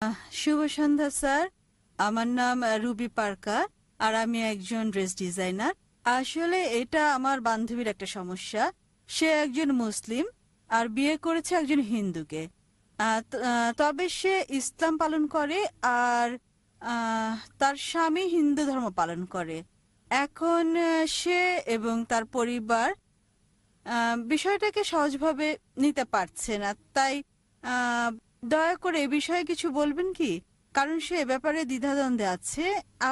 শুভ সন্ধ্যা sir. আমার নাম Ruby Parker, আর আমি একজন ড্রেস ডিজাইনার। আসলে এটা আমার বান্ধবীর একটা সমস্যা। সে একজন মুসলিম আর বিয়ে করেছে একজন হিন্দুকে। তবে সে ইসলাম পালন করে, আর তার স্বামী হিন্দু ধর্ম পালন করে। এখন সে এবং তার পরিবার বিষয়টাকে সহজভাবে নিতে পারছে না। তাই আহ, দয়া করে এ বিষয়ে কিছু বলবেন কি? কারণ সে এ ব্যাপারে দ্বিধাদ্বন্দ্বে আছে,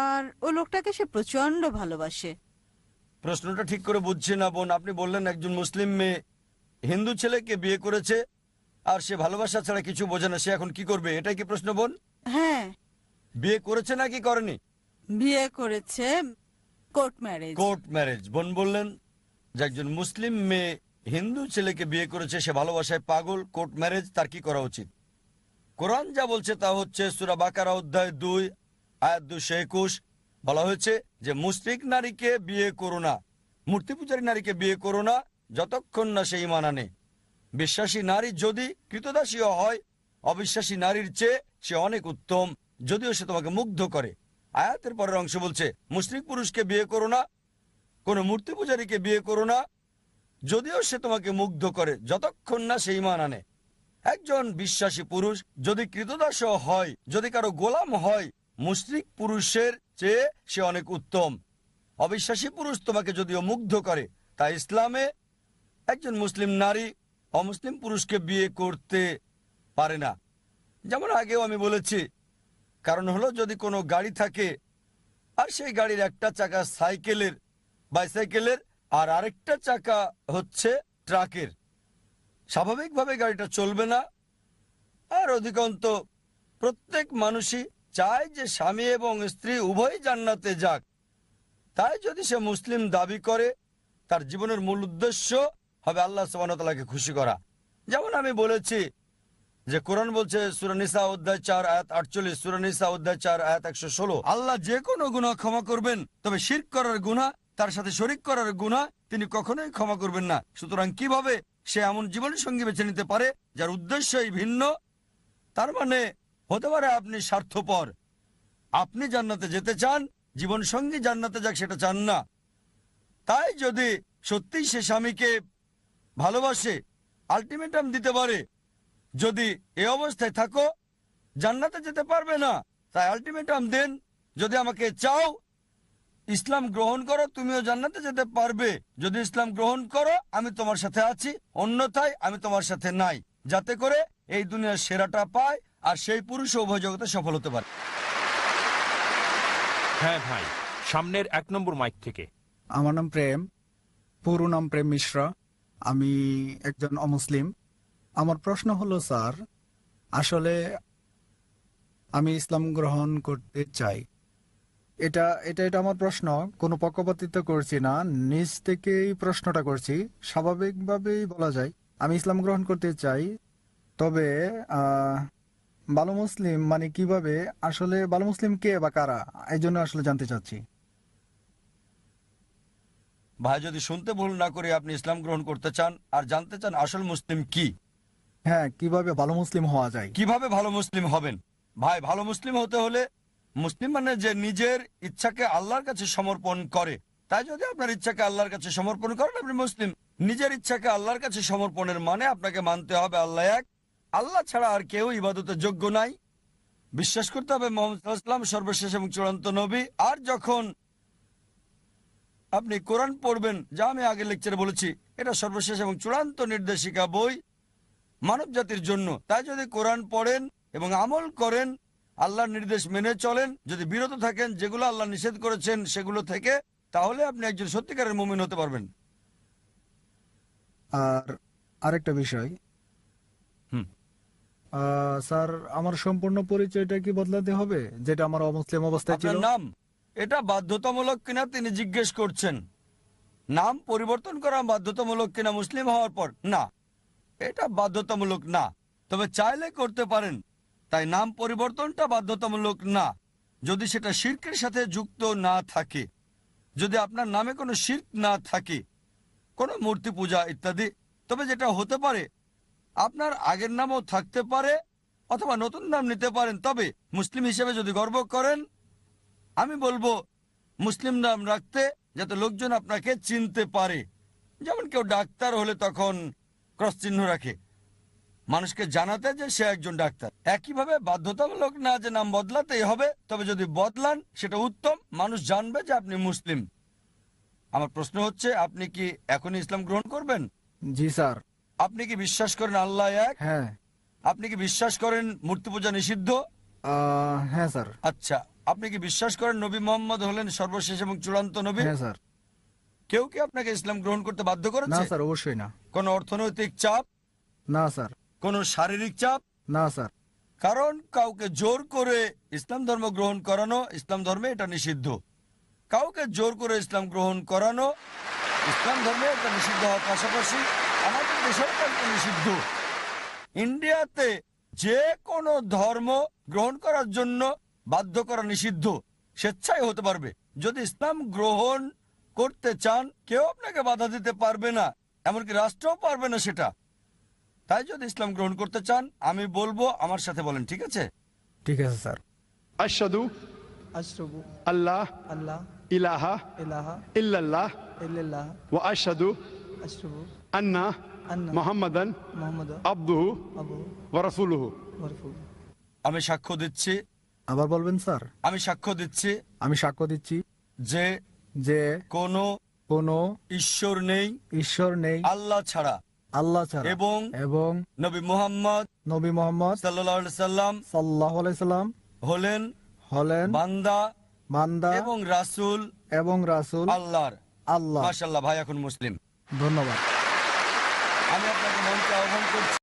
আর ও লোকটাকে সে প্রচন্ড ভালোবাসে। প্রশ্নটা ঠিক করে বুঝছি না বোন। আপনি বললেন একজন মুসলিম মেয়ে হিন্দু ছেলেকে বিয়ে করেছে, আর সে ভালোবাসা ছাড়া কিছু বোঝে না, সে এখন কি করবে, এটাই কি প্রশ্ন বোন? হ্যাঁ, বিয়ে করেছে নাকি করেনি? বিয়ে করেছে, কোর্ট ম্যারেজ। Court marriage. বোন বললেন যে একজন মুসলিম মেয়ে হিন্দু ছেলেকে বিয়ে করেছে, সে ভালোবাসায় পাগল, কোর্ট ম্যারেজ, তার কি করা উচিত? কোরআন যা বলছে তা হচ্ছে সূরা বাকারা অধ্যায় 2 আয়াত 221। বলা হয়েছে যে মুশরিক নারীকে বিয়ে করো না, মূর্তি পূজারী নারীকে বিয়ে করো না, যতক্ষণ না সে ঈমান আনে। বিশ্বাসী নারী যদি কৃতদাসীও হয়, অবিশ্বাসী নারীর চেয়ে সে অনেক উত্তম, যদিও সে তোমাকে মুগ্ধ করে। আয়াতের পরের অংশ বলছে মুশরিক পুরুষকে বিয়ে করো না, কোনো মূর্তি পূজারীকে বিয়ে করো না, যদিও সে তোমাকে মুগ্ধ করে, যতক্ষণ না সে ঈমান আনে। একজন বিশ্বাসী পুরুষ যদি কৃতদাসও হয়, যদি কারো গোলাম হয়, মুশরিক পুরুষের চেয়ে সে অনেক উত্তম। অবিশ্বাসী পুরুষ তোমাকে যদিও মুগ্ধ করে, তাই ইসলামে একজন মুসলিম নারী অমুসলিম পুরুষকে বিয়ে করতে পারে না। যেমন আগেও আমি বলেছি, কারণ হলো যদি কোনো গাড়ি থাকে আর সেই গাড়ির একটা চাকা সাইকেলের, বাইসাইকেলের, আর আরেকটা চাকা হচ্ছে ট্রাকের, স্বাভাবিকভাবে গাড়িটা চলবে না। আর অধিকন্ত প্রত্যেক মানুষই চায় যে স্বামী এবং স্ত্রী উভয়ই জান্নাতে যাক। তাই যদি সে মুসলিম দাবি করে, তার জীবনের মূল উদ্দেশ্য হবে আল্লাহ সুবহানাহু ওয়া তাআলাকে খুশি করা। যেমন আমি বলেছি যে কোরআন বলছে সূরা নিসা অধ্যায় 4 আয়াত 48, সূরা নিসা অধ্যায় 4 আয়াত 116, আল্লাহ যে কোনো গুনাহ ক্ষমা করবেন, তবে শিরক করার গুনাহ, তার সাথে শরীক করার গুনাহ তিনি কখনোই ক্ষমা করবেন না। সুতরাং কিভাবে সে এমন জীবনসঙ্গী বেছে নিতে পারে যার উদ্দেশ্যই ভিন্ন? তার মানে হতে পারে আপনি স্বার্থপর, আপনি জান্নাতে যেতে চান, জীবনসঙ্গী জান্নাতে যাক সেটা চান না। তাই যদি সত্যিই সে স্বামীকে ভালোবাসে, আলটিমেটাম দিতে পারে, যদি এ অবস্থায় থাকো জান্নাতে যেতে পারবে না, তাই আলটিমেটাম দেন, যদি আমাকে চাও ইসলাম গ্রহণ করো, তুমিও জান্নাতে যেতে পারবে। যদি ইসলাম গ্রহণ করো আমি তোমার সাথে আছি, অন্যথায় আমি তোমার সাথে নাই, যাতে করে এই দুনিয়ার সেরাটা পায় আর সেই পুরুষ উভয় জগতে সফল হতে পারে। হ্যাঁ ভাই, সামনের 1 নম্বর মাইক থেকে। আমার নাম প্রেম, পুরো নাম প্রেম মিশ্রা। আমি একজন অমুসলিম। আমার প্রশ্ন হলো স্যার, আসলে আমি ইসলাম গ্রহণ করতে চাই। এটা এটা এটা আমার প্রশ্ন, কোনো পক্ষপাতিত্ব করছি না, নিজ থেকেই প্রশ্নটা করছি, স্বাভাবিকভাবেই বলা যায় আমি ইসলাম গ্রহণ করতে চাই। তবে ভালো মুসলিম মানে কিভাবে, আসলে ভালো মুসলিম কে বা কারা, এই জন্য আসলে জানতে চাচ্ছি। ভাই যদি শুনতে ভুল না করে আপনি ইসলাম গ্রহণ করতে চান আর জানতে চান আসল মুসলিম কি, হ্যাঁ, কিভাবে ভালো মুসলিম হওয়া যায়। কিভাবে ভালো মুসলিম হবেন? ভাই ভালো মুসলিম হতে হলে, মুসলিম মানে যে নিজের ইচ্ছাকে আল্লাহর কাছে সমর্পণ করে। তাই যদি আপনার ইচ্ছাকে আল্লাহর কাছে সমর্পণ করেন আপনি মুসলিম। নিজের ইচ্ছাকে আল্লাহর কাছে সমর্পণের মানে আপনাকে মানতে হবে আল্লাহ এক, আল্লাহ ছাড়া আর কেউ ইবাদতের যোগ্য নাই। বিশ্বাস করতে হবে মুহাম্মদ সাল্লাল্লাহু আলাইহি ওয়াসাল্লাম সর্বশেষ এবং চূড়ান্ত নবী। আর যখন আপনি কোরআন পড়বেন, যা আমি আগে লেকচারে বলেছি, এটা সর্বশেষ এবং চূড়ান্ত নির্দেশিকা বই মানব জাতির জন্য। তাই যদি কোরআন পড়েন এবং আমল করেন, আল্লাহর নির্দেশ মেনে চলেন, যদি বিরত থাকেন যেগুলো আল্লাহ নিষেধ করেছেন সেগুলো থেকে, তাহলে আপনি একজন সত্যিকারের মুমিন হতে পারবেন। আর আরেকটা বিষয়, হুম। স্যার আমার সম্পূর্ণ পরিচয়টা কি বদলাতে হবে, যেটা আমার অমুসলিম অবস্থায় ছিল? আপনার নাম, এটা বাধ্যতামূলক কিনা তিনি জিজ্ঞেস করছেন। নাম পরিবর্তন করা বাধ্যতামূলক কিনা মুসলিম হওয়ার পর? না, এটা বাধ্যতামূলক না, তবে চাইলে করতে পারেন। তাই নাম পরিবর্তনটা বাধ্যতামূলক না, যদি সেটা শিরকের সাথে যুক্ত না থাকে, যদি আপনার নামে কোনো শিরক না থাকে, কোনো মূর্তি পূজা ইত্যাদি। তবে যেটা হতে পারে, আপনার আগের নামও থাকতে পারে অথবা নতুন নাম নিতে পারেন, তবে মুসলিম হিসেবে যদি গর্ব করেন, আমি বলবো মুসলিম নাম রাখতে, যাতে লোকজন আপনাকে চিনতে পারে। যেমন কেউ ডাক্তার হলে তখন ক্রস চিহ্ন রাখে, মানুষকে জানাতে যে সে একজন ডাক্তার। একইভাবে বাধ্যতামূলক না যে নাম বদলাতেই হবে, তবে যদি বদলান সেটা উত্তম, মানুষ জানবে যে আপনি মুসলিম। আমার প্রশ্ন হচ্ছে, আপনি কি এখনই ইসলাম গ্রহণ করবেন? জি স্যার। আপনি কি বিশ্বাস করেন আল্লাহ এক? হ্যাঁ। আপনি কি বিশ্বাস করেন মূর্তি পূজা নিষিদ্ধ? হ্যাঁ স্যার। আচ্ছা, আপনি কি বিশ্বাস করেন নবী মোহাম্মদ হলেন সর্বশেষ এবং চূড়ান্ত নবী? হ্যাঁ স্যার। কেউ কি আপনাকে ইসলাম গ্রহণ করতে বাধ্য না করেছে? স্যার, অবশ্যই না। কোন অর্থনৈতিক চাপ? না স্যার। কোন শারীরিক চাপ? না স্যার। কারণ কাউকে জোর করে ইসলাম ধর্ম গ্রহণ করানো ইসলাম ধর্মে এটা নিষিদ্ধ। কাউকে জোর করে ইসলাম গ্রহণ করানো ইসলাম ধর্মে এটা নিষিদ্ধ হওয়ার পাশাপাশি আমাদের দেশেও এটা নিষিদ্ধ। ইন্ডিয়াতে যে কোনো ধর্ম গ্রহণ করার জন্য বাধ্য করা নিষিদ্ধ, স্বেচ্ছায় হতে পারবে। যদি ইসলাম গ্রহণ করতে চান, কেউ আপনাকে বাধা দিতে পারবে না, এমনকি রাষ্ট্রও পারবে না সেটা। তাই যদি ইসলাম গ্রহণ করতে চান, আমি বলবো আমার সাথে বলেন, ঠিক আছে? ঠিক আছে স্যার। আশহাদু আশরাবু আল্লাহ আল্লাহ ইলাহা ইলাহা ইল্লাল্লাহ ইল্লাল্লাহ ওয়া আশহাদু আশরাবু আন্না আন্না মুহাম্মাদান মুহাম্মাদ আবদুহু আবু ওয়া রাসূলুহু। ওয়ারফু আমি সাক্ষ্য দিচ্ছি, আবার বলবেন স্যার। আমি সাক্ষ্য দিচ্ছি আমি সাক্ষ্য দিচ্ছি যে যে কোনো কোনো ঈশ্বর নেই ঈশ্বর নেই আল্লাহ ছাড়া, আল্লাহ ছাড়া, এবং এবং নবী মুহাম্মদ নবী মোহাম্মদ সাল্লাল্লাহু আলাইহি সাল্লাম সাল্লাল্লাহু আলাইহি সাল্লাম হলেন হলেন বান্দা বান্দা এবং রাসূল এবং রাসূল আল্লাহর। আল্লাহ। মাশাআল্লাহ, ভাই এখন মুসলিম। ধন্যবাদ। আমি আপনাকে মঞ্চে আহ্বান করছি।